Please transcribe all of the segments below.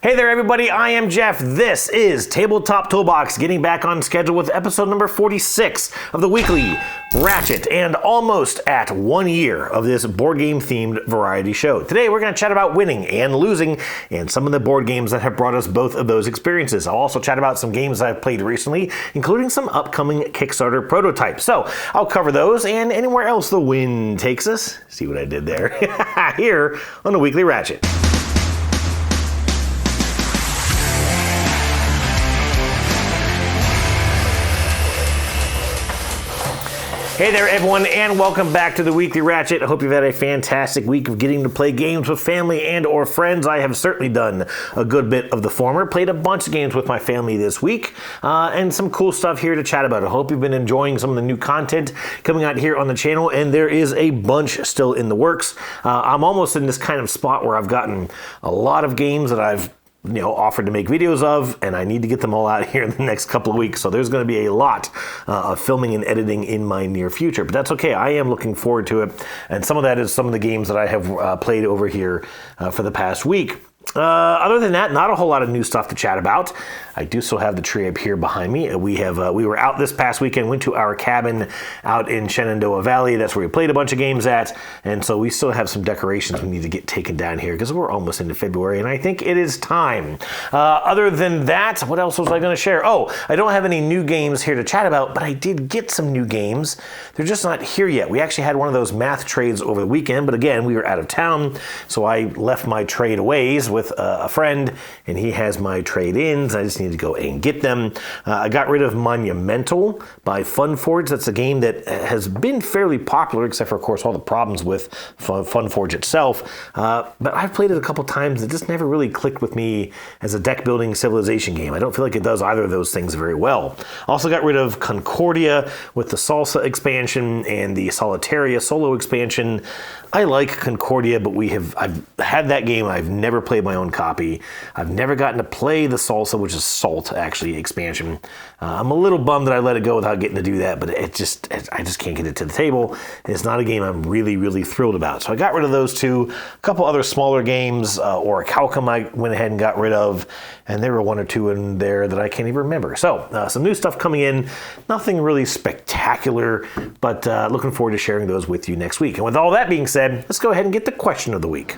Hey there, everybody. I am Jeff. This is Tabletop Toolbox, getting back on schedule with episode number 46 of the weekly Ratchet, and almost at 1 year of this board game themed variety show. Today, we're going to chat about winning and losing and some of the board games that have brought us both of those experiences. I'll also chat about some games I've played recently, including some upcoming Kickstarter prototypes. So I'll cover those and anywhere else the wind takes us. See what I did there? Here on the weekly Ratchet. Hey there, everyone, and welcome back to the Weekly Ratchet. I hope you've had a fantastic week of getting to play games with family and or friends. I have certainly done a good bit of the former. Played a bunch of games with my family this week, and some cool stuff here to chat about. I hope you've been enjoying some of the new content coming out here on the channel, and there is a bunch still in the works. I'm almost in this kind of spot where I've gotten a lot of games that I've offered to make videos of, and I need to get them all out here in the next couple of weeks. So there's going to be a lot of filming and editing in my near future, but that's okay. I am looking forward to it, and some of that is some of the games that I have played over here for the past week. Other than that, not a whole lot of new stuff to chat about. I do still have the tree up here behind me. We were out this past weekend, went to our cabin out in Shenandoah Valley. That's where we played a bunch of games at, and so we still have some decorations we need to get taken down here because we're almost into February, and I think it is time. Other than that, what else was I going to share? Oh, I don't have any new games here to chat about, but I did get some new games. They're just not here yet. We actually had one of those math trades over the weekend, but again, we were out of town, so I left my trade aways with a friend, and he has my trade-ins. I just need to go and get them. I got rid of Monumental by Funforge. That's a game that has been fairly popular, except for, of course, all the problems with Funforge itself. But I've played it a couple times. It just never really clicked with me as a deck-building civilization game. I don't feel like it does either of those things very well. Also got rid of Concordia with the Salsa expansion and the Solitaria solo expansion. I like Concordia, but I've had that game. I've never played my own copy. I've never gotten to play the Salsa, which is Salt, actually, expansion. I'm a little bummed that I let it go without getting to do that, but I just can't get it to the table. It's not a game I'm really, really thrilled about. So I got rid of those two. A couple other smaller games, or Calcum I went ahead and got rid of, and there were one or two in there that I can't even remember. So some new stuff coming in. Nothing really spectacular, but looking forward to sharing those with you next week. And with all that being said, let's go ahead and get the question of the week.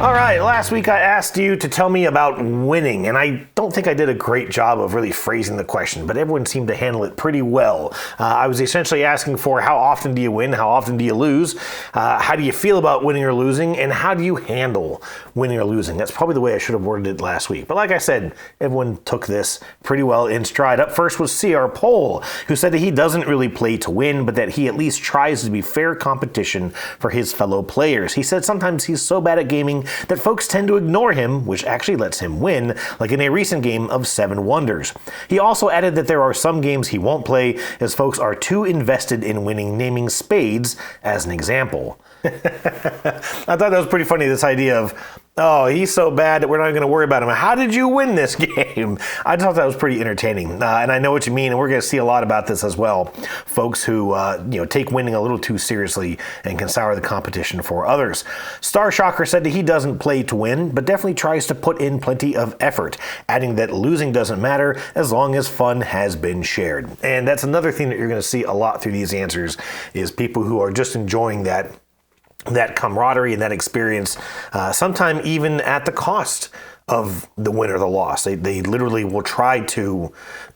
All right, last week I asked you to tell me about winning, and I don't think I did a great job of really phrasing the question, but everyone seemed to handle it pretty well. I was essentially asking for how often do you win, how often do you lose, how do you feel about winning or losing, and how do you handle winning or losing. That's probably the way I should have worded it last week. But like I said, everyone took this pretty well in stride. Up first was C.R. Pohl, who said that he doesn't really play to win, but that he at least tries to be fair competition for his fellow players. He said sometimes he's so bad at gaming that folks tend to ignore him, which actually lets him win, like in a recent game of Seven Wonders. He also added that there are some games he won't play as folks are too invested in winning, naming spades as an example. I thought that was pretty funny, this idea of, oh, he's so bad that we're not going to worry about him. How did you win this game? I thought that was pretty entertaining, and I know what you mean, and we're going to see a lot about this as well. Folks who take winning a little too seriously and can sour the competition for others. Star Shocker said that he doesn't play to win, but definitely tries to put in plenty of effort, adding that losing doesn't matter as long as fun has been shared. And that's another thing that you're going to see a lot through these answers, is people who are just enjoying that camaraderie and that experience, sometime even at the cost of the win or the loss. They literally will try to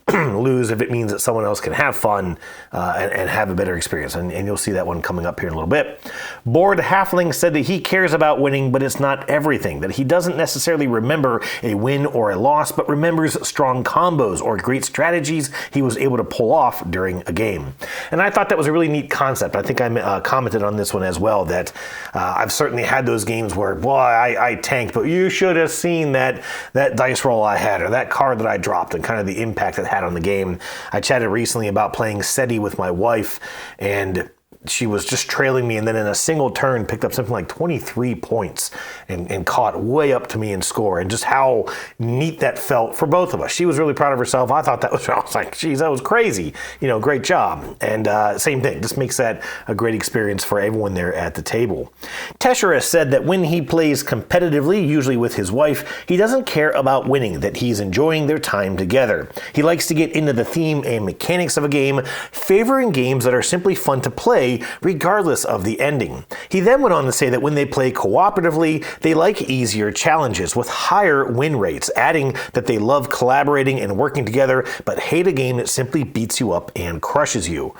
lose if it means that someone else can have fun and have a better experience. And you'll see that one coming up here in a little bit. Bored Halfling said that he cares about winning, but it's not everything. That he doesn't necessarily remember a win or a loss, but remembers strong combos or great strategies he was able to pull off during a game. And I thought that was a really neat concept. I think I commented on this one as well, that I've certainly had those games where, boy, I tanked, but you should have seen that dice roll I had or that card that I dropped and kind of the impact it had on the game. I chatted recently about playing SETI with my wife, and she was just trailing me, and then in a single turn picked up something like 23 points and caught way up to me in score, and just how neat that felt for both of us. She was really proud of herself. I thought I was like, geez, that was crazy. Great job. And same thing, just makes that a great experience for everyone there at the table. Teshera said that when he plays competitively, usually with his wife, he doesn't care about winning, that he's enjoying their time together. He likes to get into the theme and mechanics of a game, favoring games that are simply fun to play regardless of the ending. He then went on to say that when they play cooperatively, they like easier challenges with higher win rates, adding that they love collaborating and working together, but hate a game that simply beats you up and crushes you.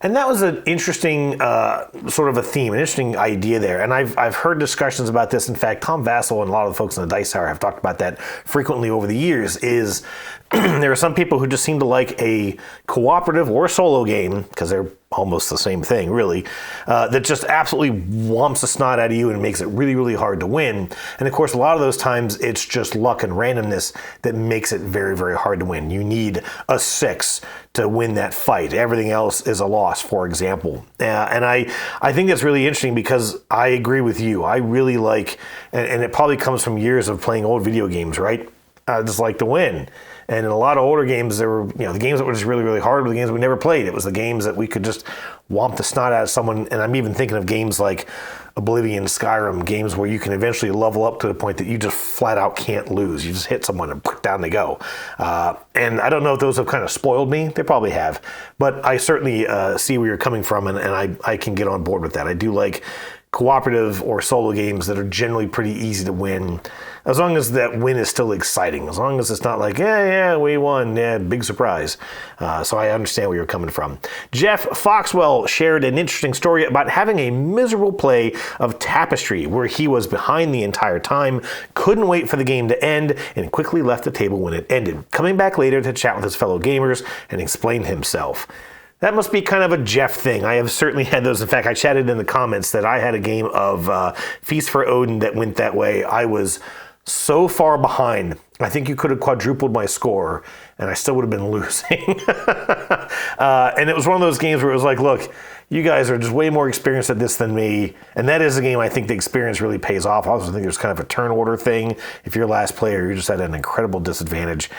And that was an interesting sort of a theme, an interesting idea there. And I've heard discussions about this. In fact, Tom Vassell and a lot of the folks in the Dice Tower have talked about that frequently over the years, is there are some people who just seem to like a cooperative or solo game, because they're almost the same thing, really, that just absolutely whomps the snot out of you and makes it really, really hard to win. And of course, a lot of those times, it's just luck and randomness that makes it very, very hard to win. You need a 6 to win that fight. Everything else is a loss, for example. And I think that's really interesting, because I agree with you. I really like, and it probably comes from years of playing old video games, right? I just like to win. And in a lot of older games, there were, the games that were just really, really hard were the games we never played. It was the games that we could just whomp the snot out of someone. And I'm even thinking of games like Oblivion, Skyrim, games where you can eventually level up to the point that you just flat out can't lose. You just hit someone and down they go. And I don't know if those have kind of spoiled me. They probably have. But I certainly see where you're coming from, and I can get on board with that. I do like cooperative or solo games that are generally pretty easy to win, as long as that win is still exciting, as long as it's not like, yeah, we won, yeah, big surprise. So I understand where you're coming from. Jeff Foxwell shared an interesting story about having a miserable play of Tapestry, where he was behind the entire time, couldn't wait for the game to end, and quickly left the table when it ended, coming back later to chat with his fellow gamers and explain himself. That must be kind of a Jeff thing. I have certainly had those. In fact, I chatted in the comments that I had a game of Feast for Odin that went that way. I was so far behind. I think you could have quadrupled my score, and I still would have been losing. And it was one of those games where it was like, look, you guys are just way more experienced at this than me. And that is a game I think the experience really pays off. I also think there's kind of a turn order thing. If you're last player, you're just at an incredible disadvantage.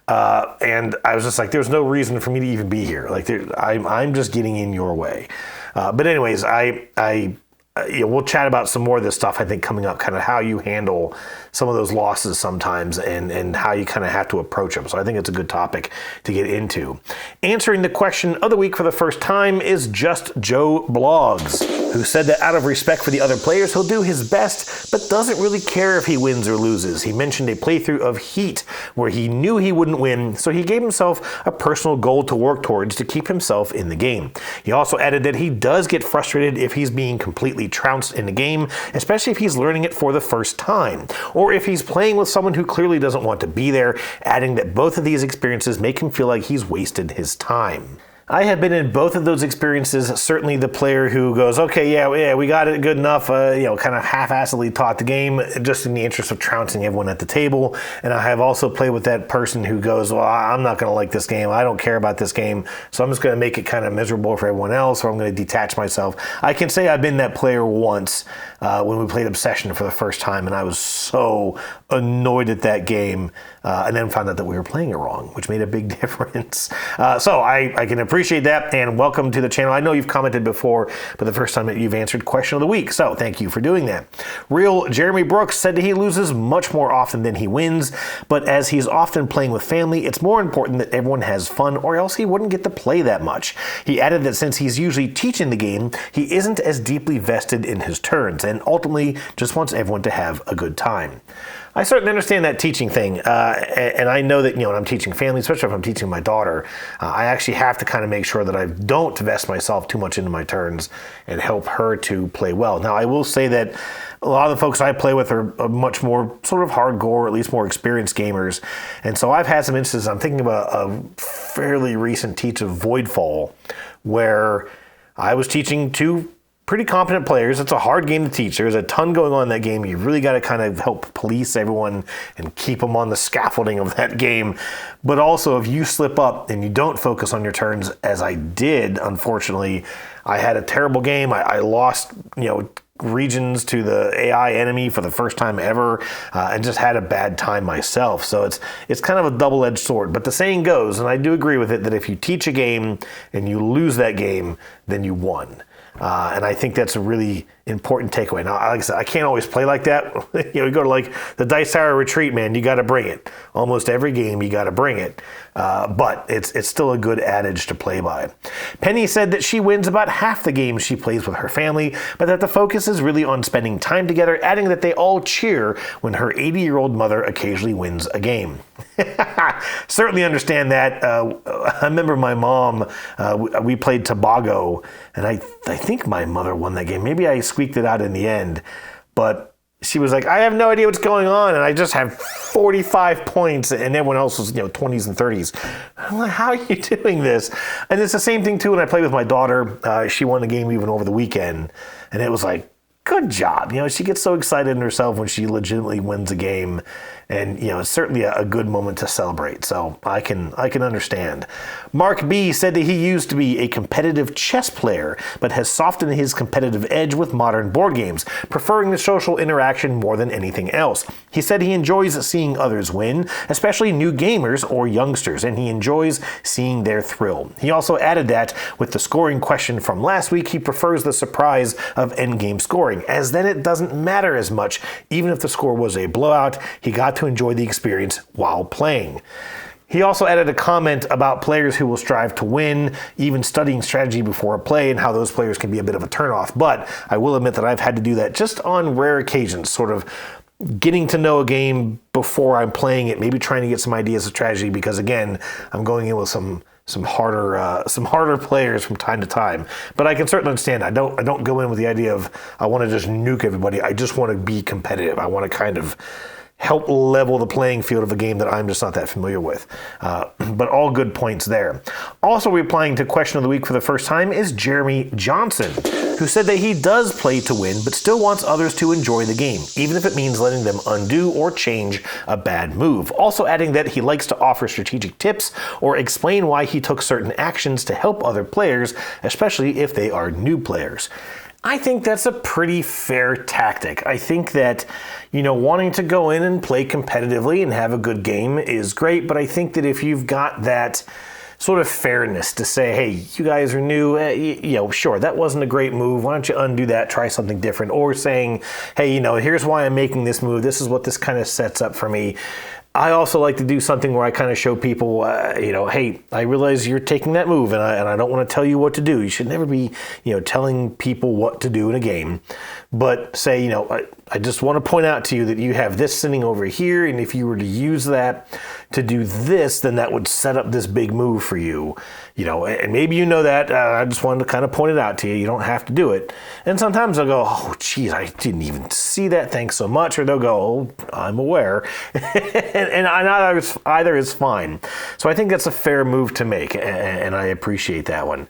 And I was just like, there's no reason for me to even be here. Like, I'm just getting in your way. But anyways, we'll chat about some more of this stuff, I think, coming up, kind of how you handle some of those losses sometimes and how you kind of have to approach them. So I think it's a good topic to get into. Answering the question of the week for the first time is Just Joe Blogs, who said that out of respect for the other players, he'll do his best, but doesn't really care if he wins or loses. He mentioned a playthrough of Heat where he knew he wouldn't win, so he gave himself a personal goal to work towards to keep himself in the game. He also added that he does get frustrated if he's being completely trounced in the game, especially if he's learning it for the first time, or if he's playing with someone who clearly doesn't want to be there, adding that both of these experiences make him feel like he's wasted his time. I have been in both of those experiences. Certainly the player who goes, okay, yeah, we got it good enough, kind of half-assedly taught the game just in the interest of trouncing everyone at the table. And I have also played with that person who goes, well, I'm not going to like this game. I don't care about this game. So I'm just going to make it kind of miserable for everyone else, or I'm going to detach myself. I can say I've been that player once when we played Obsession for the first time, and I was so annoyed at that game, and then found out that we were playing it wrong, which made a big difference. So I can appreciate that, and welcome to the channel. I know you've commented before, but the first time that you've answered question of the week, so thank you for doing that. Real Jeremy Brooks said that he loses much more often than he wins, but as he's often playing with family, it's more important that everyone has fun, or else he wouldn't get to play that much. He added that since he's usually teaching the game, he isn't as deeply vested in his turns, and ultimately just wants everyone to have a good time. I certainly understand that teaching thing, and I know that, when I'm teaching family, especially if I'm teaching my daughter, I actually have to kind of make sure that I don't vest myself too much into my turns and help her to play well. Now, I will say that a lot of the folks I play with are much more sort of hardcore, or at least more experienced gamers, and so I've had some instances. I'm thinking of a fairly recent teach of Voidfall, where I was teaching two pretty competent players. It's a hard game to teach. There's a ton going on in that game. You really got to kind of help police everyone and keep them on the scaffolding of that game. But also, if you slip up and you don't focus on your turns, as I did, unfortunately, I had a terrible game. I lost, regions to the AI enemy for the first time ever, and just had a bad time myself. So it's kind of a double-edged sword. But the saying goes, and I do agree with it, that if you teach a game and you lose that game, then you won. And I think that's a really important takeaway. Now, like I said, I can't always play like that. You go to like the Dice Tower Retreat, man, you got to bring it. Almost every game, you got to bring it. But it's still a good adage to play by. Penny said that she wins about half the games she plays with her family, but that the focus is really on spending time together, adding that they all cheer when her 80-year-old mother occasionally wins a game. Certainly understand that. I remember my mom, we played Tobago, and I think my mother won that game. Maybe I squeaked it out in the end, but she was like, I have no idea what's going on, and I just have 45 points, and everyone else was 20s and 30s. I'm like, how are you doing this? And it's the same thing too when I play with my daughter. She won the game even over the weekend, and it was like, good job. She gets so excited in herself when she legitimately wins a game. And, it's certainly a good moment to celebrate. So I can understand. Mark B said that he used to be a competitive chess player, but has softened his competitive edge with modern board games, preferring the social interaction more than anything else. He said he enjoys seeing others win, especially new gamers or youngsters, and he enjoys seeing their thrill. He also added that with the scoring question from last week, he prefers the surprise of endgame scoring, as then it doesn't matter as much. Even if the score was a blowout, he got to enjoy the experience while playing. He also added a comment about players who will strive to win, even studying strategy before a play, and how those players can be a bit of a turnoff. But I will admit that I've had to do that just on rare occasions, sort of getting to know a game before I'm playing it, maybe trying to get some ideas of strategy, because again, I'm going in with some harder players from time to time. But I can certainly understand. I don't go in with the idea of I want to just nuke everybody. I just want to be competitive. I want to kind of help level the playing field of a game that I'm just not that familiar with. But all good points there. Also replying to question of the week for the first time is Jeremy Johnson, who said that he does play to win, but still wants others to enjoy the game, even if it means letting them undo or change a bad move. Also adding that he likes to offer strategic tips or explain why he took certain actions to help other players, especially if they are new players. I think that's a pretty fair tactic. I think that, wanting to go in and play competitively and have a good game is great, but I think that if you've got that sort of fairness to say, hey, you guys are new, sure, that wasn't a great move. Why don't you undo that, try something different? Or saying, hey, here's why I'm making this move. This is what this kind of sets up for me. I also like to do something where I kind of show people, hey, I realize you're taking that move, and I don't want to tell you what to do. You should never be, telling people what to do in a game. But say, I just want to point out to you that you have this sitting over here, and if you were to use that to do this, then that would set up this big move for you. And maybe that. I just wanted to kind of point it out to you. You don't have to do it. And sometimes they'll go, oh, geez, I didn't even see that. Thanks so much. Or they'll go, oh, I'm aware. and either is fine. So I think that's a fair move to make, and I appreciate that one.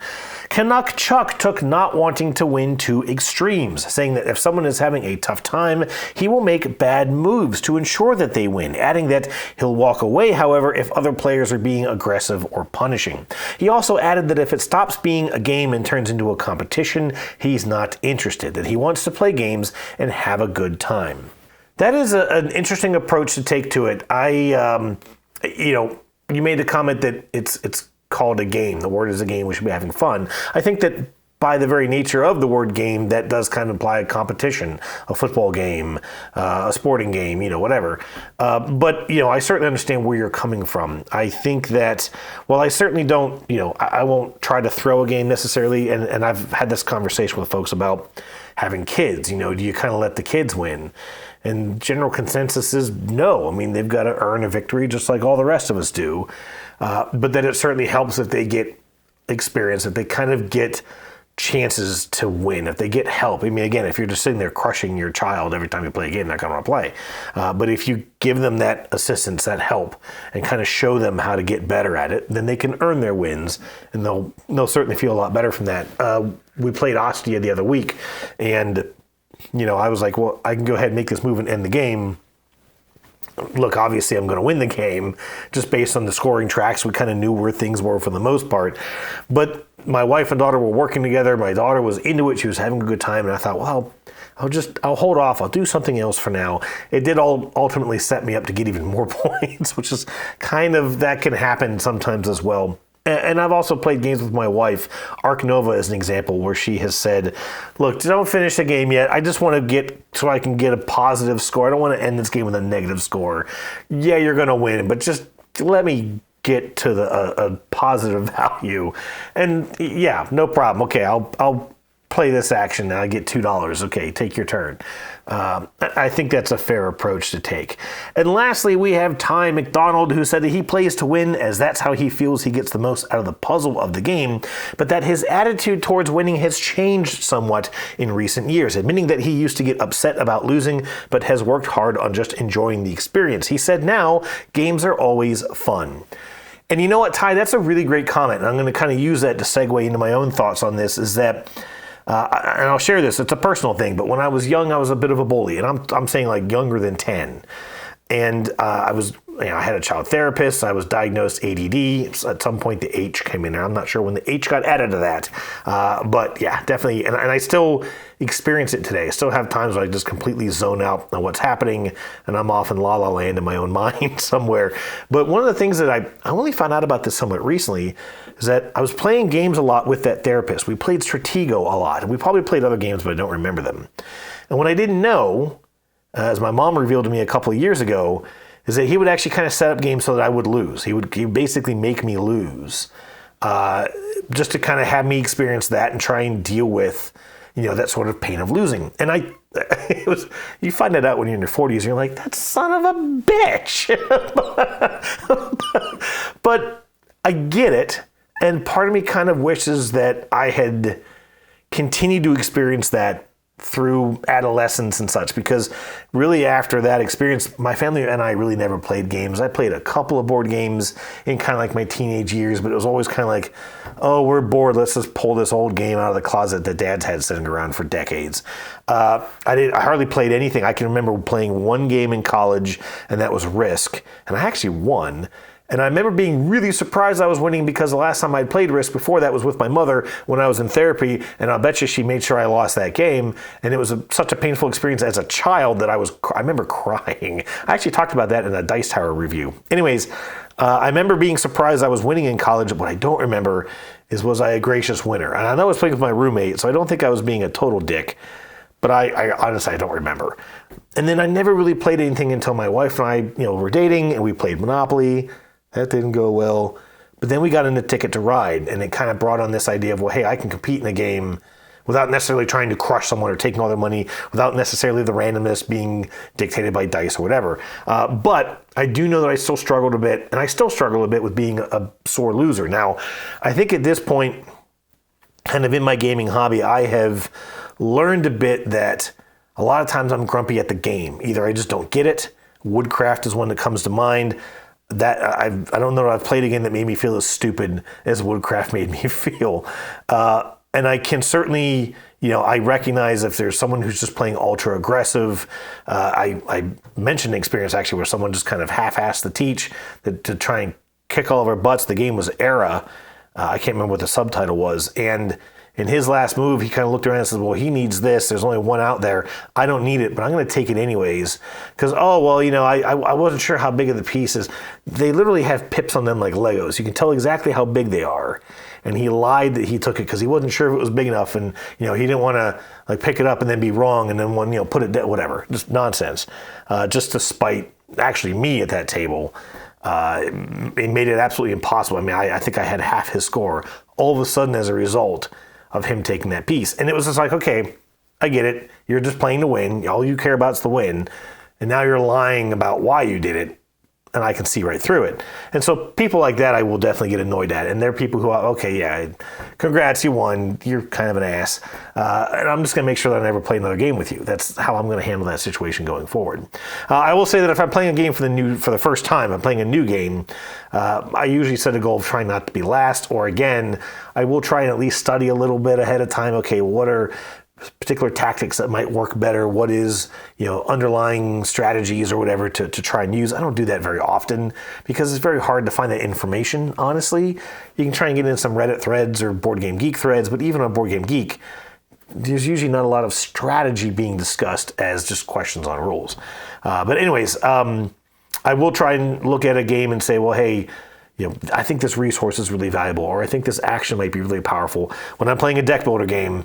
Canuck Chuck took not wanting to win to extremes, saying that if someone is having a tough time, he will make bad moves to ensure that they win, adding that he'll walk away, however, if other players are being aggressive or punishing. He also added that if it stops being a game and turns into a competition, he's not interested, that he wants to play games and have a good time. That is an interesting approach to take to it. You made the comment that it's called a game. The word is a game. We should be having fun. I think that by the very nature of the word game, that does kind of imply a competition, a football game, a sporting game, whatever. But I certainly understand where you're coming from. I think that, well, I certainly don't, I won't try to throw a game necessarily. And I've had this conversation with folks about having kids. Do you kind of let the kids win? And general consensus is no. I mean, they've got to earn a victory just like all the rest of us do. But then it certainly helps if they get experience, if they kind of get chances to win, if they get help. I mean, again, if you're just sitting there crushing your child every time you play a game, they're not going to want to play. But if you give them that assistance, that help, and kind of show them how to get better at it, then they can earn their wins, and they'll certainly feel a lot better from that. we played Ostia the other week, and I was like, well, I can go ahead and make this move and end the game. Look, obviously I'm going to win the game just based on the scoring tracks. We kind of knew where things were for the most part. But my wife and daughter were working together. My daughter was into it. She was having a good time. And I thought, well, I'll hold off. I'll do something else for now. It did ultimately set me up to get even more points, which is that can happen sometimes as well. And I've also played games with my wife. Arc Nova is an example where she has said, look, don't finish the game yet. I just want to so I can get a positive score. I don't want to end this game with a negative score. Yeah, you're going to win, but just let me get to a positive value. And yeah, no problem. Okay, I'll play this action and I get $2. Okay, take your turn. I think that's a fair approach to take. And lastly, we have Ty McDonald, who said that he plays to win as that's how he feels he gets the most out of the puzzle of the game, but that his attitude towards winning has changed somewhat in recent years, admitting that he used to get upset about losing, but has worked hard on just enjoying the experience. He said now, games are always fun. And you know what, Ty, that's a really great comment. And I'm going to kind of use that to segue into my own thoughts on this, is that and I'll share this. It's a personal thing, but when I was young, I was a bit of a bully, and I'm saying like younger than 10. And I had a child therapist. I was diagnosed ADD. At some point, the H came in there. I'm not sure when the H got added to that, but yeah, definitely. And I still experience it today. I still have times where I just completely zone out on what's happening, and I'm off in la la land in my own mind somewhere. But one of the things that I only found out about this somewhat recently is that I was playing games a lot with that therapist. We played Stratego a lot, and we probably played other games, but I don't remember them. And what I didn't know, as my mom revealed to me a couple of years ago, is that he would actually kind of set up games so that I would lose. He would basically make me lose, just to kind of have me experience that and try and deal with, that sort of pain of losing. And you find that out when you're in your 40s, and you're like, that son of a bitch. But I get it, and part of me kind of wishes that I had continued to experience that through adolescence and such, because really after that experience, my family and I really never played games. I played a couple of board games in kind of like my teenage years, but it was always kind of like, oh, we're bored, let's just pull this old game out of the closet that Dad's had sitting around for decades. I hardly played anything. I can remember playing one game in college, and that was Risk, and I actually won. And I remember being really surprised I was winning, because the last time I'd played Risk before that was with my mother when I was in therapy, and I'll bet you she made sure I lost that game. And it was such a painful experience as a child that I remember crying. I actually talked about that in a Dice Tower review. Anyways, I remember being surprised I was winning in college. What I don't remember was I a gracious winner? And I know I was playing with my roommate, so I don't think I was being a total dick. But I honestly, I don't remember. And then I never really played anything until my wife and I, were dating, and we played Monopoly. That didn't go well. But then we got into Ticket to Ride, and it kind of brought on this idea of, well, hey, I can compete in a game without necessarily trying to crush someone or taking all their money, without necessarily the randomness being dictated by dice or whatever. But I do know that I still struggled a bit, and I still struggle a bit with being a sore loser. Now, I think at this point, kind of in my gaming hobby, I have learned a bit that a lot of times I'm grumpy at the game. Either I just don't get it. Woodcraft is one that comes to mind. That I don't know that I've played a game that made me feel as stupid as Woodcraft made me feel. And I can certainly, I recognize if there's someone who's just playing ultra aggressive. I mentioned an experience actually where someone just kind of half-assed the teach to try and kick all of our butts. The game was Era. I can't remember what the subtitle was. And in his last move, he kind of looked around and said, well, he needs this. There's only one out there. I don't need it, but I'm going to take it anyways. Because, I wasn't sure how big of the piece is. They literally have pips on them like Legos. You can tell exactly how big they are. And he lied that he took it because he wasn't sure if it was big enough. And, he didn't want to pick it up and then be wrong and then put it down, whatever. Just nonsense. Just to spite actually me at that table. It made it absolutely impossible. I mean, I think I had half his score all of a sudden as a result of him taking that piece. And it was just like, okay, I get it. You're just playing to win. All you care about is the win. And now you're lying about why you did it. and I can see right through it. And so people like that I will definitely get annoyed at. And they're people who are, okay, yeah, congrats, you won. You're kind of an ass. And I'm just going to make sure that I never play another game with you. That's how I'm going to handle that situation going forward. I will say that if I'm playing a game for the first time, I'm playing a new game, I usually set a goal of trying not to be last, or again, I will try and at least study a little bit ahead of time. Okay, what are particular tactics that might work better? What is, underlying strategies or whatever to try and use? I don't do that very often because it's very hard to find that information, honestly. You can try and get in some Reddit threads or Board Game Geek threads, but even on Board Game Geek, there's usually not a lot of strategy being discussed as just questions on rules. But anyways, I will try and look at a game and say, well, hey, I think this resource is really valuable, or I think this action might be really powerful. When I'm playing a deck builder game,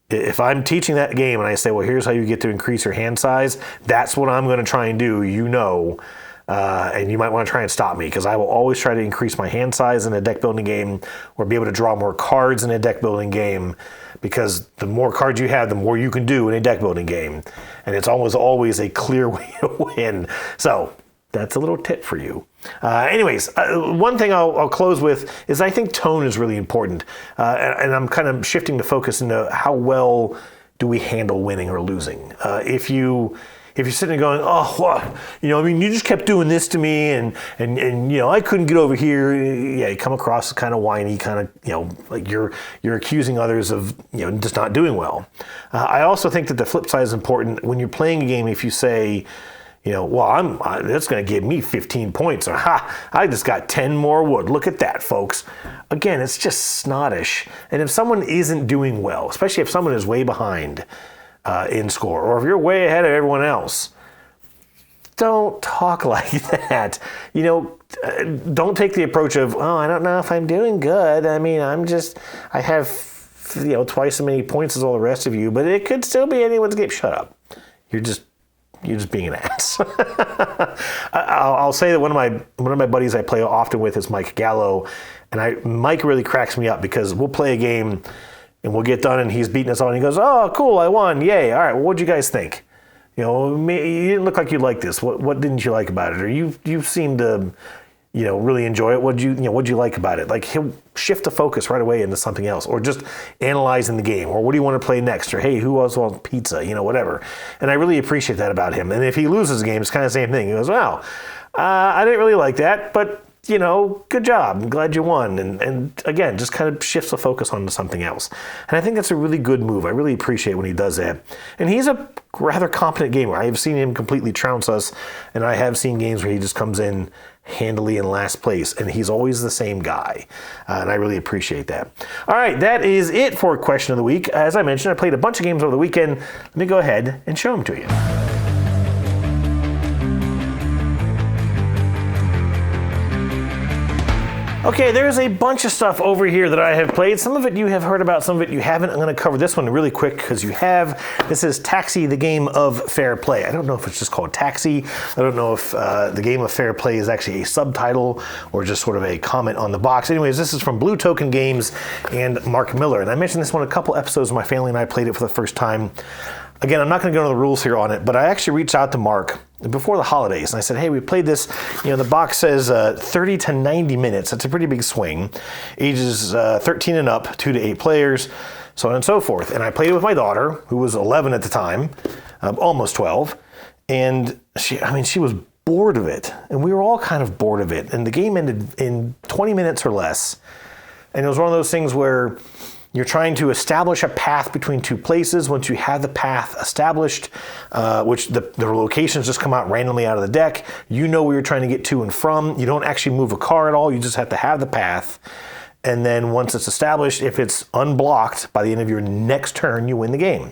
if I'm teaching that game and I say, well, here's how you get to increase your hand size, that's what I'm going to try and do, and you might want to try and stop me, because I will always try to increase my hand size in a deck building game, or be able to draw more cards in a deck building game, because the more cards you have, the more you can do in a deck building game. And it's almost always a clear way to win. So that's a little tip for you. Anyways, one thing I'll close with is I think tone is really important. And I'm kind of shifting the focus into how well do we handle winning or losing. If you're sitting there going, oh, well, you just kept doing this to me, and I couldn't get over here. Yeah, you come across as kind of whiny, kind of, like you're accusing others of, just not doing well. I also think that the flip side is important. When you're playing a game, if you say, well, that's going to give me 15 points, or I just got 10 more wood. Look at that, folks. Again, it's just snottish. And if someone isn't doing well, especially if someone is way behind in score, or if you're way ahead of everyone else, don't talk like that. Don't take the approach of, oh, I don't know if I'm doing good. I mean, I have, twice as many points as all the rest of you, but it could still be anyone's game. Shut up. You're just being an ass. I'll say that one of my buddies I play often with is Mike Gallo, and Mike really cracks me up, because we'll play a game and we'll get done and he's beating us on, and he goes, oh, cool, I won, yay, all right, well, what'd you guys think? You didn't look like you liked this. What didn't you like about it? Or you seemed to really enjoy it. What'd you like about it? Like, he'll shift the focus right away into something else, or just analyzing the game, or what do you want to play next, or hey, who else wants pizza, whatever. And I really appreciate that about him. And if he loses a game, it's kind of the same thing. He goes, wow, I didn't really like that, but good job. I'm glad you won. And again, just kind of shifts the focus onto something else. And I think that's a really good move. I really appreciate when he does that. And he's a rather competent gamer. I have seen him completely trounce us, and I have seen games where he just comes in handily in last place, and he's always the same guy. And I really appreciate that. All right, that is it for Question of the Week. As I mentioned, I played a bunch of games over the weekend. Let me go ahead and show them to you. Okay, there's a bunch of stuff over here that I have played. Some of it you have heard about, some of it you haven't. I'm going to cover this one really quick because you have. This is Taxi, the Game of Fair Play. I don't know if it's just called Taxi. I don't know if the Game of Fair Play is actually a subtitle or just sort of a comment on the box. Anyways, this is from Blue Token Games and Mark Miller. And I mentioned this one a couple episodes when my family and I played it for the first time. Again, I'm not going to go into the rules here on it, but I actually reached out to Mark before the holidays, and I said, hey, we played this. The box says 30 to 90 minutes. That's a pretty big swing. Ages 13 and up, 2 to 8 players, so on and so forth. And I played it with my daughter, who was 11 at the time, almost 12, and she was bored of it, and we were all kind of bored of it. And the game ended in 20 minutes or less, and it was one of those things where you're trying to establish a path between two places. Once you have the path established, which the locations just come out randomly out of the deck, where you're trying to get to and from. You don't actually move a car at all. You just have to have the path. And then once it's established, if it's unblocked by the end of your next turn, you win the game.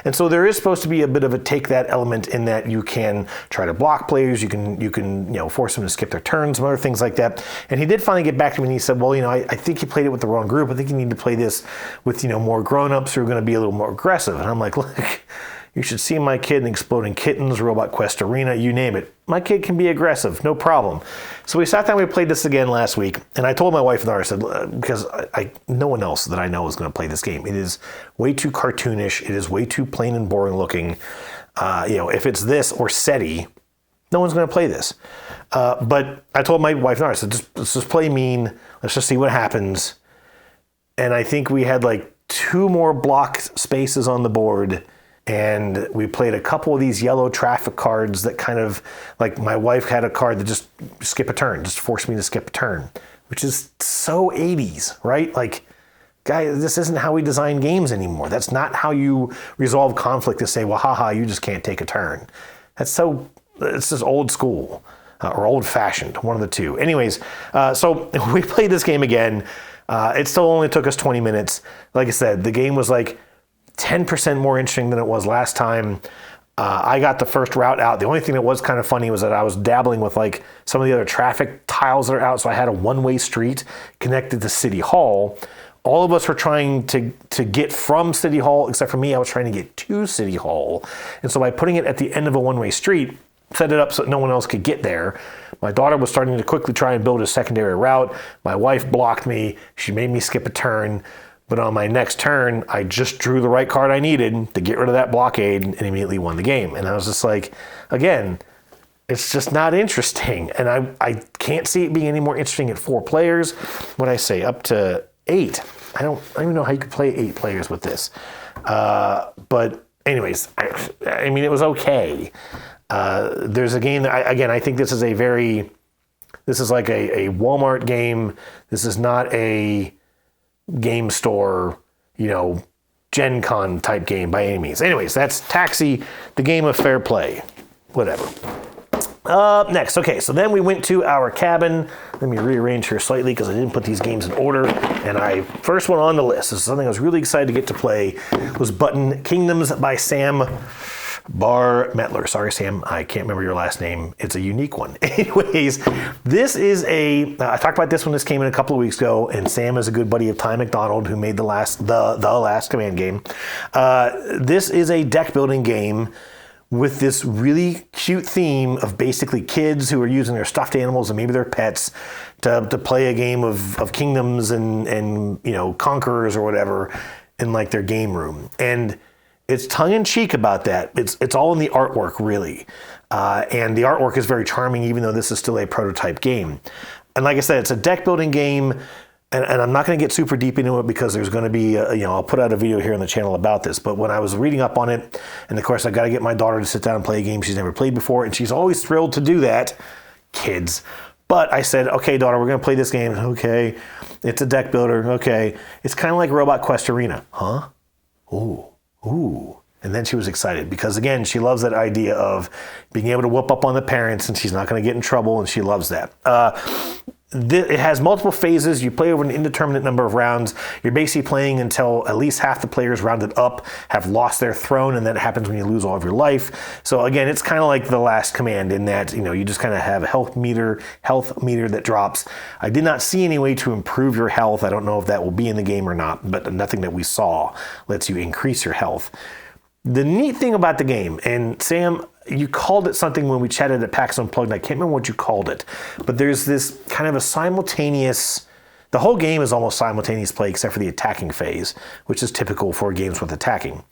And so there is supposed to be a bit of a take that element in that you can try to block players, you can force them to skip their turns, some other things like that. And he did finally get back to me and he said, well, I think you played it with the wrong group. I think you need to play this with, more grown-ups who are going to be a little more aggressive. And I'm like, look, you should see my kid in Exploding Kittens, Robot Quest Arena, you name it. My kid can be aggressive, no problem. So we sat down, we played this again last week, and I told my wife and I said, because no one else that I know is going to play this game. It is way too cartoonish. It is way too plain and boring looking. If it's this or SETI, No one's going to play this. But I told my wife, no, I said, let's just play mean. Let's just see what happens. And I think we had like 2 more block spaces on the board. And we played a couple of these yellow traffic cards that kind of, like my wife had a card that just skip a turn, just forced me to skip a turn, which is so 80s, right? Like, guys, this isn't how we design games anymore. That's not how you resolve conflict, to say, well, haha, you just can't take a turn. It's just old school or old fashioned, one of the two. Anyways, so we played this game again. It still only took us 20 minutes. Like I said, the game was like 10% more interesting than it was last time. I got the first route out. The only thing that was kind of funny was that I was dabbling with like some of the other traffic tiles that are out. So I had a one-way street connected to City Hall. All of us were trying to get from City Hall, except for me, I was trying to get to City Hall. And so by putting it at the end of a one-way street, set it up so no one else could get there. My daughter was starting to quickly try and build a secondary route. My wife blocked me. She made me skip a turn. But on my next turn, I just drew the right card I needed to get rid of that blockade and immediately won the game. And I was just like, again, it's just not interesting. And I can't see it being any more interesting at 4 players. When I say up to 8, I don't even know how you could play 8 players with this. But anyways, I mean, it was okay. There's a game that, I think this is like a Walmart game. This is not a game store, Gen Con type game by any means. Anyways, that's Taxi, the game of fair play. Whatever. Next, okay, so then we went to our cabin. Let me rearrange here slightly because I didn't put these games in order. And first one on the list, this is something I was really excited to get to play, was Button Kingdoms by Sam Bar-Metler. Sorry, Sam, I can't remember your last name. It's a unique one. Anyways, this is I talked about this when this came in a couple of weeks ago, and Sam is a good buddy of Ty McDonald, who made the last Command game. This is a deck building game with this really cute theme of basically kids who are using their stuffed animals and maybe their pets to play a game of kingdoms and conquerors or whatever in like their game room. And it's tongue-in-cheek about that. It's all in the artwork, really. And the artwork is very charming, even though this is still a prototype game. And like I said, it's a deck-building game, and I'm not going to get super deep into it because there's going to be, I'll put out a video here on the channel about this. But when I was reading up on it, and of course, I got to get my daughter to sit down and play a game she's never played before, and she's always thrilled to do that. Kids. But I said, okay, daughter, we're going to play this game. Okay. It's a deck builder. Okay. It's kind of like Robot Quest Arena. Huh? Ooh. And then she was excited because, again, she loves that idea of being able to whoop up on the parents and she's not going to get in trouble, and she loves that. It has multiple phases. You play over an indeterminate number of rounds. You're basically playing until at least half the players rounded up have lost their throne, and that happens when you lose all of your life. So again, it's kind of like the last command in that, you just kind of have a health meter that drops. I did not see any way to improve your health. I don't know if that will be in the game or not, but nothing that we saw lets you increase your health. The neat thing about the game, and Sam, you called it something when we chatted at PAX Unplugged, and I can't remember what you called it, but there's this kind of a simultaneous, the whole game is almost simultaneous play except for the attacking phase, which is typical for games with attacking.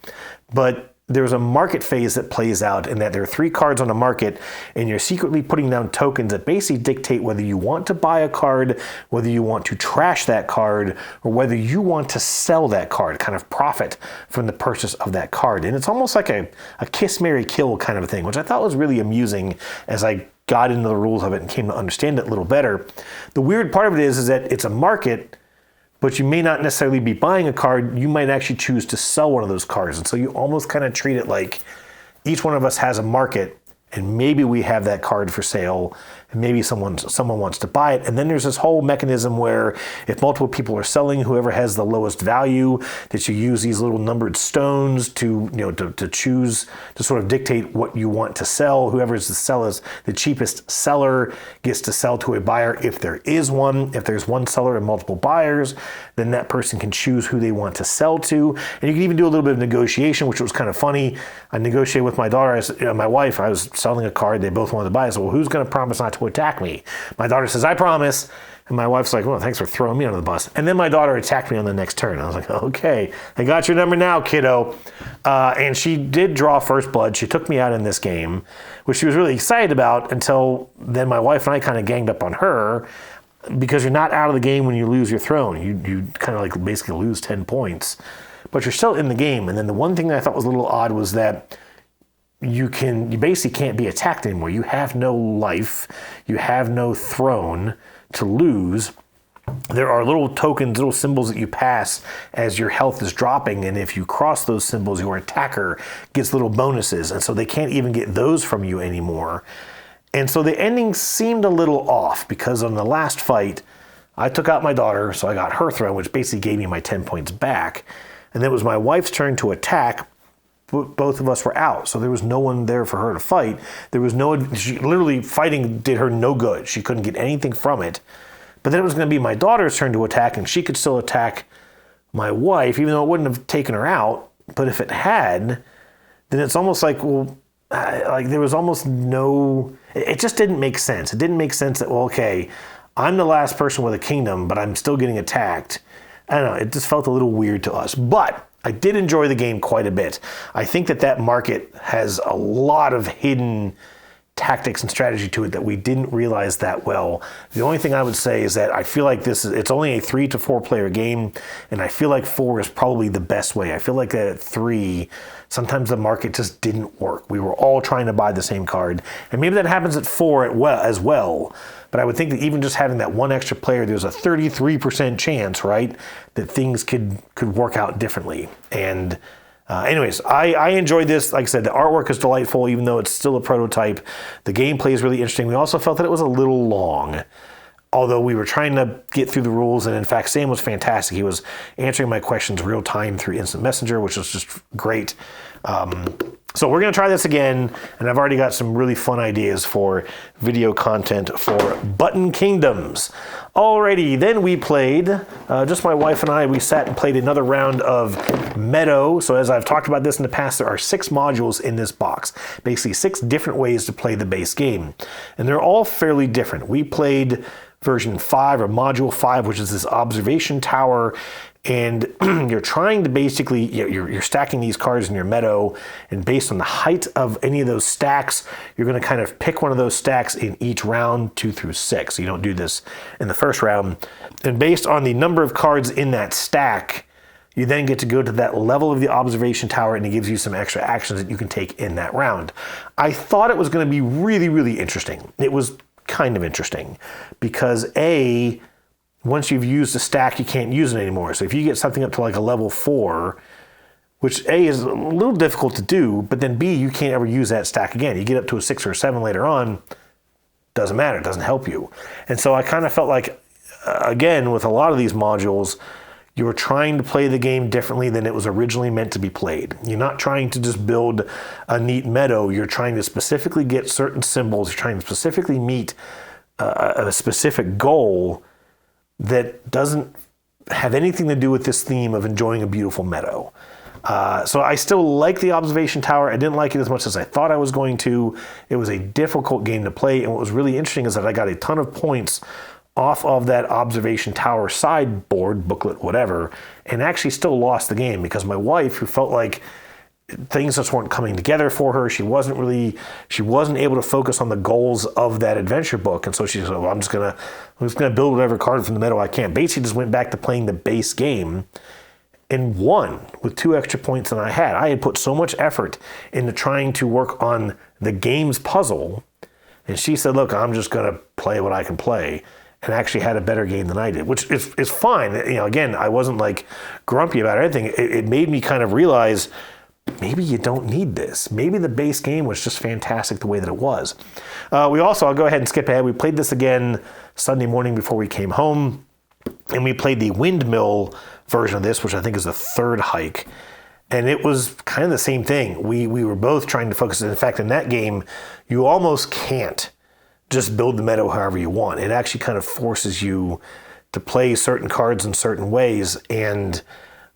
But there's a market phase that plays out in that there are 3 cards on the market, and you're secretly putting down tokens that basically dictate whether you want to buy a card, whether you want to trash that card, or whether you want to sell that card, kind of profit from the purchase of that card. And it's almost like a kiss, marry, kill kind of a thing, which I thought was really amusing as I got into the rules of it and came to understand it a little better. The weird part of it is that it's a market, but you may not necessarily be buying a card. You might actually choose to sell one of those cards. And so you almost kind of treat it like each one of us has a market, and maybe we have that card for sale, and maybe someone wants to buy it. And then there's this whole mechanism where if multiple people are selling, whoever has the lowest value, that you use these little numbered stones to choose, to sort of dictate what you want to sell. Whoever is the cheapest seller gets to sell to a buyer if there is one. If there's one seller and multiple buyers, then that person can choose who they want to sell to. And you can even do a little bit of negotiation, which was kind of funny. I negotiated with my daughter, my wife. I was selling a card. They both wanted to buy it. So, well, who's going to promise not to to attack me. My daughter says, I promise. And my wife's like, well, thanks for throwing me under the bus. And then my daughter attacked me on the next turn. I was like, okay, I got your number now, kiddo. And she did draw first blood. She took me out in this game, which she was really excited about until then my wife and I kind of ganged up on her because you're not out of the game when you lose your throne. You kind of like basically lose 10 points, but you're still in the game. And then the one thing that I thought was a little odd was that you basically can't be attacked anymore. You have no life. You have no throne to lose. There are little tokens, little symbols that you pass as your health is dropping, and if you cross those symbols, your attacker gets little bonuses, and so they can't even get those from you anymore. And so the ending seemed a little off, because on the last fight, I took out my daughter, so I got her throne, which basically gave me my 10 points back, and then it was my wife's turn to attack. Both of us were out, so there was no one there for her to fight. She literally, fighting did her no good. She couldn't get anything from it. But then it was going to be my daughter's turn to attack, and she could still attack my wife, even though it wouldn't have taken her out. But if it had, then it's almost like, well, like there was almost no, it just didn't make sense. It didn't make sense that, well, okay, I'm the last person with a kingdom, but I'm still getting attacked. I don't know, it just felt a little weird to us. But I did enjoy the game quite a bit. I think that market has a lot of hidden tactics and strategy to it that we didn't realize that well. The only thing I would say is that I feel like it's only a 3 to 4 player game, and I feel like 4 is probably the best way. I feel like that at 3, sometimes the market just didn't work. We were all trying to buy the same card, and maybe that happens at 4 as well. But I would think that even just having that one extra player, there's a 33% chance, right, that things could work out differently. And anyways, I enjoyed this. Like I said, the artwork is delightful, even though it's still a prototype. The gameplay is really interesting. We also felt that it was a little long, although we were trying to get through the rules. And in fact, Sam was fantastic. He was answering my questions real time through Instant Messenger, which was just great. So we're going to try this again, and I've already got some really fun ideas for video content for Button Kingdoms. Alrighty, then we played, just my wife and I, we sat and played another round of Meadow. So as I've talked about this in the past, there are 6 modules in this box. Basically 6 different ways to play the base game. And they're all fairly different. We played version 5 or module 5, which is this observation tower. And you're trying to basically, you're stacking these cards in your meadow, and based on the height of any of those stacks, you're going to kind of pick one of those stacks in each round, 2 through 6. So you don't do this in the first round. And based on the number of cards in that stack, you then get to go to that level of the observation tower, and it gives you some extra actions that you can take in that round. I thought it was going to be really, really interesting. It was kind of interesting because once you've used a stack, you can't use it anymore. So if you get something up to like a level 4, which A is a little difficult to do, but then B, you can't ever use that stack again. You get up to a 6 or a 7 later on, doesn't matter, it doesn't help you. And so I kind of felt like, again, with a lot of these modules, you were trying to play the game differently than it was originally meant to be played. You're not trying to just build a neat meadow. You're trying to specifically get certain symbols. You're trying to specifically meet a specific goal that doesn't have anything to do with this theme of enjoying a beautiful meadow. So I still like the observation tower. I didn't like it as much as I thought I was going to. It was a difficult game to play, and what was really interesting is that I got a ton of points off of that observation tower sideboard, booklet, whatever, and actually still lost the game because my wife, who felt like things just weren't coming together for her. She wasn't able to focus on the goals of that adventure book. And so she said, well, I'm just gonna build whatever card from the meadow I can. Basically just went back to playing the base game and won with 2 extra points than I had. I had put so much effort into trying to work on the game's puzzle. And she said, look, I'm just gonna play what I can play, and actually had a better game than I did, which is fine. Again, I wasn't like grumpy about anything. It made me kind of realize maybe you don't need this. Maybe the base game was just fantastic the way that it was. I'll go ahead and skip ahead. We played this again Sunday morning before we came home, and we played the windmill version of this, which I think is the 3rd hike. And it was kind of the same thing. We were both trying to focus. In fact, in that game, you almost can't just build the meadow however you want. It actually kind of forces you to play certain cards in certain ways. And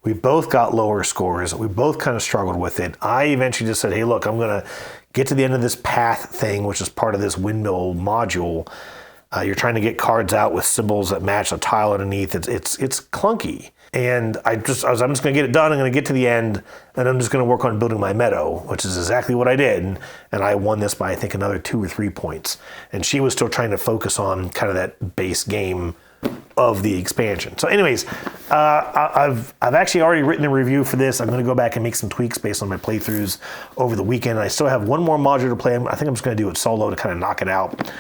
We both got lower scores. We both kind of struggled with it. I eventually just said, hey, look, I'm going to get to the end of this path thing, which is part of this windmill module. You're trying to get cards out with symbols that match a tile underneath. It's clunky. And I'm just going to get it done. I'm going to get to the end, and I'm just going to work on building my meadow, which is exactly what I did. And I won this by, I think, another 2 or 3 points. And she was still trying to focus on kind of that base game of the expansion. So anyways, I've actually already written a review for this. I'm going to go back and make some tweaks based on my playthroughs over the weekend. I still have one more module to play. I think I'm just going to do it solo to kind of knock it out.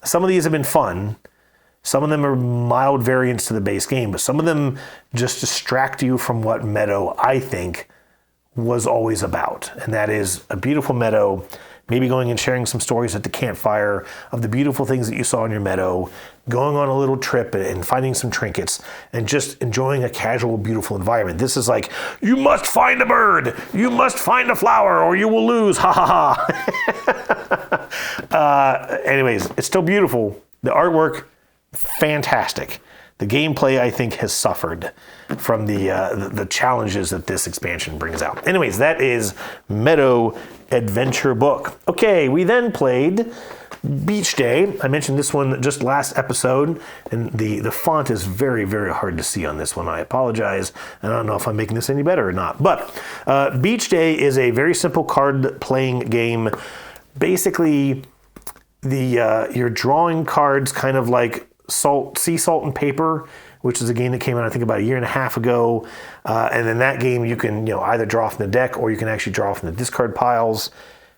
Some of these have been fun. Some of them are mild variants to the base game, but some of them just distract you from what Meadow, I think, was always about. And that is a beautiful meadow, maybe going and sharing some stories at the campfire of the beautiful things that you saw in your meadow, going on a little trip and finding some trinkets, and just enjoying a casual, beautiful environment. This is like, you must find a bird, you must find a flower, or you will lose, ha ha ha. Anyways, it's still beautiful. The artwork, fantastic. The gameplay, I think, has suffered from the challenges that this expansion brings out. Anyways, that is Meadow Adventure Book. Okay, we then played Beach Day. I mentioned this one just last episode, and the font is very, very hard to see on this one. I apologize, and I don't know if I'm making this any better or not. But Beach Day is a very simple card-playing game. Basically, you're drawing cards kind of like sea salt and paper, which is a game that came out I think about 1.5 years ago, and in that game you can either draw from the deck or you can actually draw from the discard piles.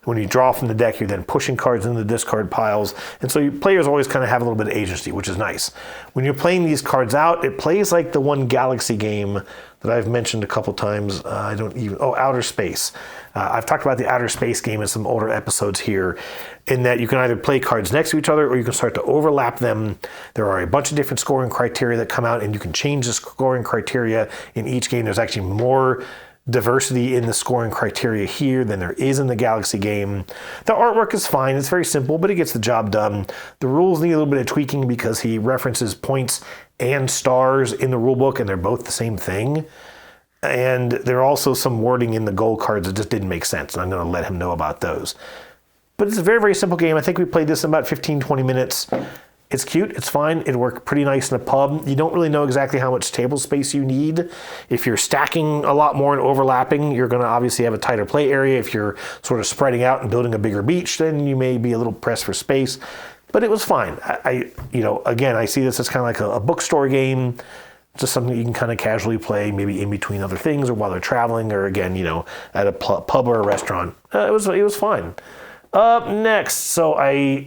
When you draw from the deck, you're then pushing cards into the discard piles, and so players always kind of have a little bit of agency, which is nice. When you're playing these cards out, it plays like the one Galaxy game that I've mentioned a couple times. Outer Space. I've talked about the Outer Space game in some older episodes here, in that you can either play cards next to each other or you can start to overlap them. There are a bunch of different scoring criteria that come out, and you can change the scoring criteria in each game. There's actually more diversity in the scoring criteria here than there is in the Galaxy game. The artwork is fine. It's very simple, but it gets the job done. The rules need a little bit of tweaking because he references points and stars in the rulebook, and they're both the same thing. And there are also some wording in the gold cards that just didn't make sense, and I'm going to let him know about those. But it's a very, very simple game. I think we played this in about 15, 20 minutes. It's cute. It's fine. It worked pretty nice in a pub. You don't really know exactly how much table space you need. If you're stacking a lot more and overlapping, you're going to obviously have a tighter play area. If you're sort of spreading out and building a bigger beach, then you may be a little pressed for space. But it was fine. Again, I see this as kind of like a bookstore game. Just something you can kind of casually play, maybe in between other things or while they're traveling, or again, at a pub or a restaurant. It was fine. Up next, so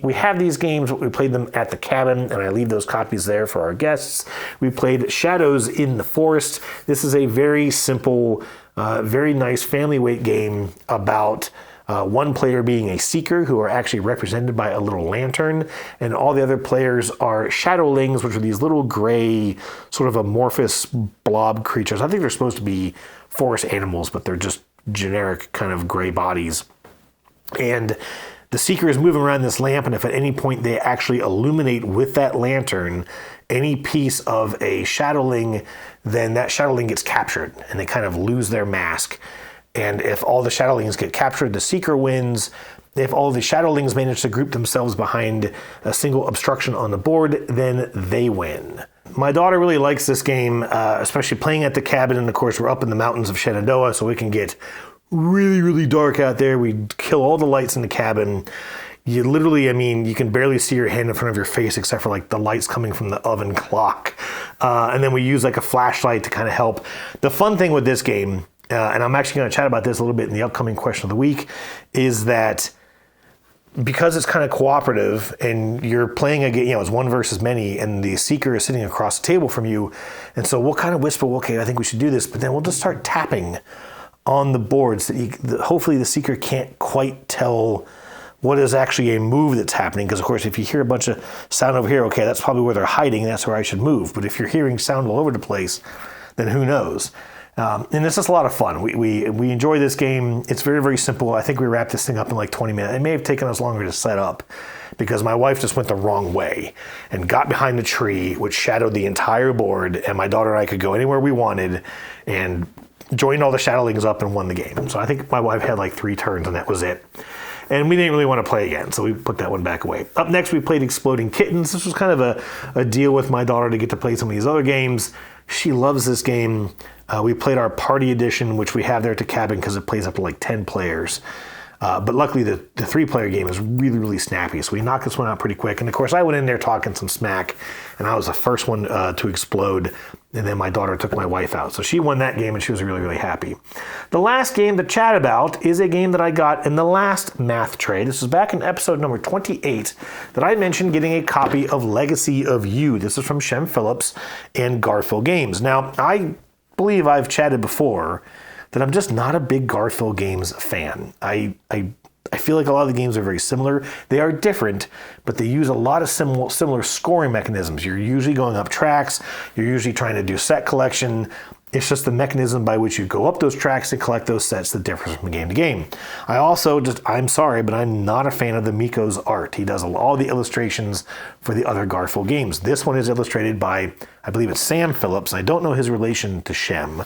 we have these games. We played them at the cabin, and I leave those copies there for our guests. We played Shadows in the Forest. This is a very simple, very nice family weight game about one player being a seeker, who are actually represented by a little lantern, and all the other players are shadowlings, which are these little gray, sort of amorphous blob creatures. I think they're supposed to be forest animals, but they're just generic kind of gray bodies. And the seeker is moving around this lamp, and if at any point they actually illuminate with that lantern any piece of a shadowling, then that shadowling gets captured, and they kind of lose their mask. And if all the shadowlings get captured, the seeker wins. If all the shadowlings manage to group themselves behind a single obstruction on the board, then they win. My daughter really likes this game, especially playing at the cabin. And of course, we're up in the mountains of Shenandoah, so it can get really, really dark out there. We kill all the lights in the cabin. You literally, you can barely see your hand in front of your face except for like the lights coming from the oven clock. And then we use like a flashlight to kind of help. The fun thing with this game, and I'm actually going to chat about this a little bit in the upcoming question of the week, is that because it's kind of cooperative and you're playing a game, it's one versus many, and the seeker is sitting across the table from you. And so we'll kind of whisper, okay, I think we should do this, but then we'll just start tapping on the boards that hopefully the seeker can't quite tell what is actually a move that's happening. Because of course, if you hear a bunch of sound over here, okay, that's probably where they're hiding, and that's where I should move. But if you're hearing sound all over the place, then who knows? And it's just a lot of fun. We enjoy this game. It's very, very simple. I think we wrapped this thing up in like 20 minutes. It may have taken us longer to set up because my wife just went the wrong way and got behind the tree, which shadowed the entire board, and my daughter and I could go anywhere we wanted and joined all the shadowlings up and won the game. So I think my wife had like 3 turns and that was it. And we didn't really want to play again, so we put that one back away. Up next, we played Exploding Kittens. This was kind of a deal with my daughter to get to play some of these other games. She loves this game. We played our party edition, which we have there at the cabin because it plays up to like 10 players. But luckily, the 3-player game is really, really snappy. So we knocked this one out pretty quick. And of course, I went in there talking some smack, and I was the first one to explode. And then my daughter took my wife out. So she won that game, and she was really, really happy. The last game to chat about is a game that I got in the last math trade. This was back in episode number 28 that I mentioned getting a copy of Legacy of You. This is from Shem Phillips and Garfield Games. Now, I believe I've chatted before that I'm just not a big Garfield Games fan. I feel like a lot of the games are very similar. They are different, but they use a lot of similar scoring mechanisms. You're usually going up tracks. You're usually trying to do set collection. It's just the mechanism by which you go up those tracks and collect those sets that differs from game to game. I'm sorry, but I'm not a fan of the Miko's art. He does all the illustrations for the other Garfield games. This one is illustrated by, I believe it's Sam Phillips. I don't know his relation to Shem.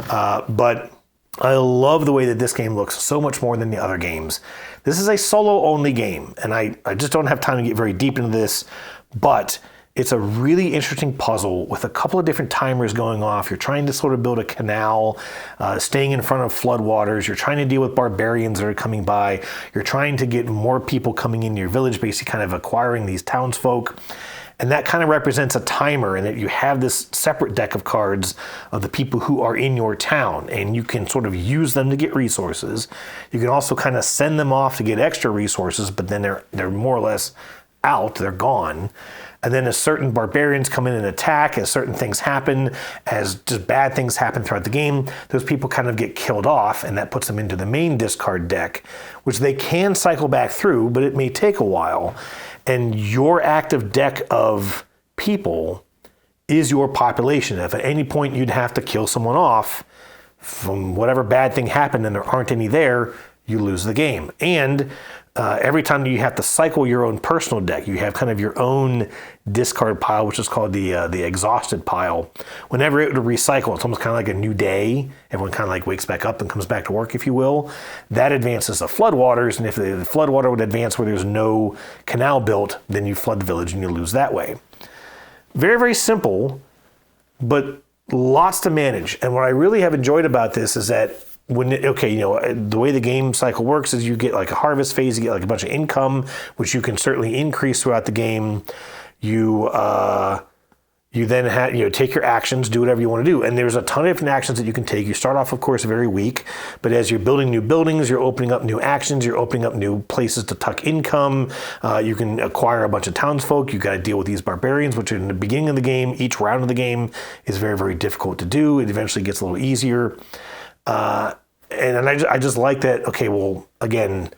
But I love the way that this game looks so much more than the other games. This is a solo-only game, and I just don't have time to get very deep into this, but it's a really interesting puzzle with a couple of different timers going off. You're trying to sort of build a canal, staying in front of floodwaters. You're trying to deal with barbarians that are coming by. You're trying to get more people coming into your village, basically kind of acquiring these townsfolk. And that kind of represents a timer, in that you have this separate deck of cards of the people who are in your town, and you can sort of use them to get resources. You can also kind of send them off to get extra resources, but then they're more or less out, they're gone. And then as certain barbarians come in and attack, as certain things happen, as just bad things happen throughout the game, those people kind of get killed off, and that puts them into the main discard deck, which they can cycle back through, but it may take a while. And your active deck of people is your population. If at any point you'd have to kill someone off from whatever bad thing happened and there aren't any there, you lose the game. And every time you have to cycle your own personal deck, you have kind of your own discard pile, which is called the exhausted pile. Whenever it would recycle, it's almost kind of like a new day. Everyone kind of like wakes back up and comes back to work, if you will. That advances the floodwaters, and if the floodwater would advance where there's no canal built, then you flood the village and you lose that way. Very, very simple, but lots to manage. And what I really have enjoyed about this is that the way the game cycle works is you get like a harvest phase, you get like a bunch of income, which you can certainly increase throughout the game. You then take your actions, do whatever you want to do. And there's a ton of different actions that you can take. You start off, of course, very weak, but as you're building new buildings, you're opening up new actions, you're opening up new places to tuck income. You can acquire a bunch of townsfolk. You got to deal with these barbarians, which in the beginning of the game, each round of the game is very, very difficult to do. It eventually gets a little easier. And I just like that, okay, well, again,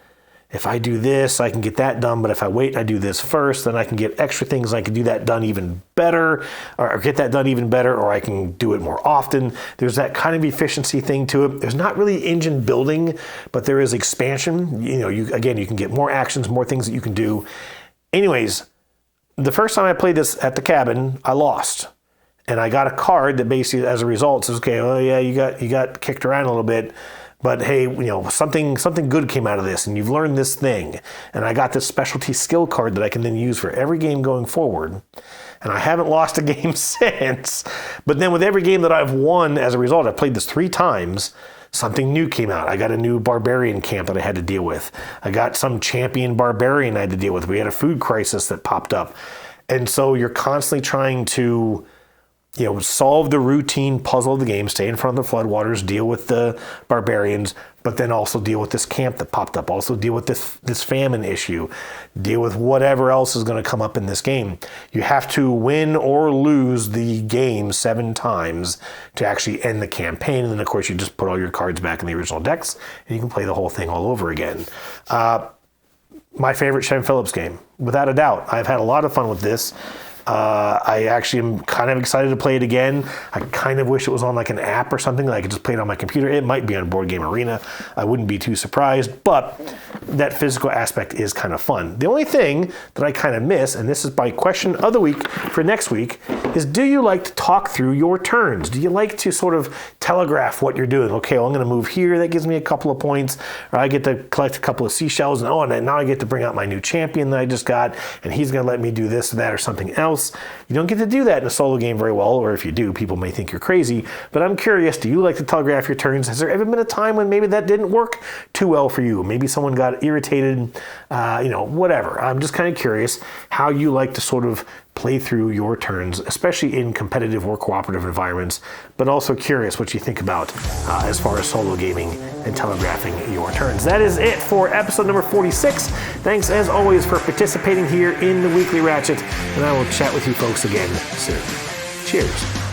if I do this, I can get that done, but if I wait and I do this first, then I can get extra things, I can do that done even better, or get that done even better, or I can do it more often. There's that kind of efficiency thing to it. There's not really engine building, but there is expansion. You can get more actions, more things that you can do. Anyways, the first time I played this at the cabin, I lost. And I got a card that basically, as a result, says, okay, well, yeah, you got kicked around a little bit, but hey, something good came out of this, and you've learned this thing. And I got this specialty skill card that I can then use for every game going forward. And I haven't lost a game since. But then with every game that I've won as a result, I played this 3 times, something new came out. I got a new barbarian camp that I had to deal with. I got some champion barbarian I had to deal with. We had a food crisis that popped up. And so you're constantly trying to solve the routine puzzle of the game, stay in front of the floodwaters, deal with the barbarians, but then also deal with this camp that popped up, also deal with this famine issue, deal with whatever else is going to come up in this game. You have to win or lose the game 7 times to actually end the campaign, and then of course you just put all your cards back in the original decks, and you can play the whole thing all over again. My favorite Shem Phillips game, without a doubt. I've had a lot of fun with this. I actually am kind of excited to play it again. I kind of wish it was on like an app or something that I could just play it on my computer. It might be on Board Game Arena. I wouldn't be too surprised, but that physical aspect is kind of fun. The only thing that I kind of miss, and this is my question of the week for next week, is do you like to talk through your turns? Do you like to sort of telegraph what you're doing? Okay, well, I'm going to move here. That gives me a couple of points. Or I get to collect a couple of seashells, and now I get to bring out my new champion that I just got, and he's going to let me do this or that or something else. You don't get to do that in a solo game very well, or if you do, people may think you're crazy. But I'm curious, do you like to telegraph your turns? Has there ever been a time when maybe that didn't work too well for you? Maybe someone got irritated, whatever. I'm just kind of curious how you like to sort of play through your turns, especially in competitive or cooperative environments, but also curious what you think about as far as solo gaming and telegraphing your turns. That is it for episode number 46. Thanks as always for participating here in the Weekly Ratchet, and I will chat with you folks again soon. Cheers.